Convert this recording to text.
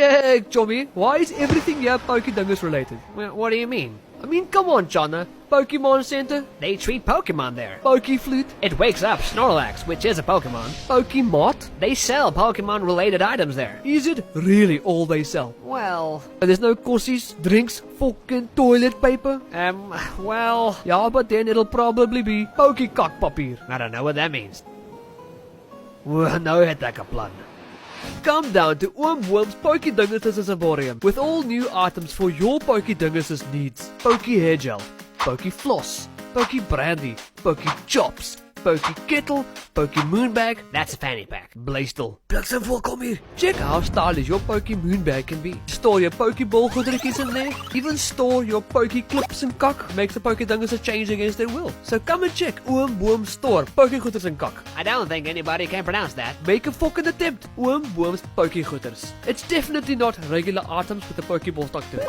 Yeah, Jommy, why is everything here Pokedungus related? What do you mean? I mean, come on, Jonna. Pokemon Center, They treat Pokemon there. Pokeflute, It wakes up Snorlax, which is a Pokemon. Pokemart. They sell Pokemon-related items there. Is it really all they sell? Well, There's no cossies, drinks, fucking toilet paper? well, Yeah, but then it'll probably be Pokecockpapier. I don't know what that means. Nou het ek 'n plan. Come down to Oomwoom's Pokedungus Emporium with all new items for your Pokedungus needs. Poke Hair Gel, Poke Floss, Poke Brandy, Poke Chops, Poke Kettle, Poke Moonbag, That's a fanny pack. Blaistel. Bliksem, kom hier. Check how stylish your Poke Moonbag can be. Store your Pokeball goedertjies in there. Even store your Poke Clips and Kak. Makes the Pokedungus a change against their will. So come and check Oomwoom's store, Pokegoeders and Kak. I don't think anybody can pronounce that. Make a fucking attempt. Oomwoom's Pokegoeders. It's definitely not regular items with a Pokeball stuck to it.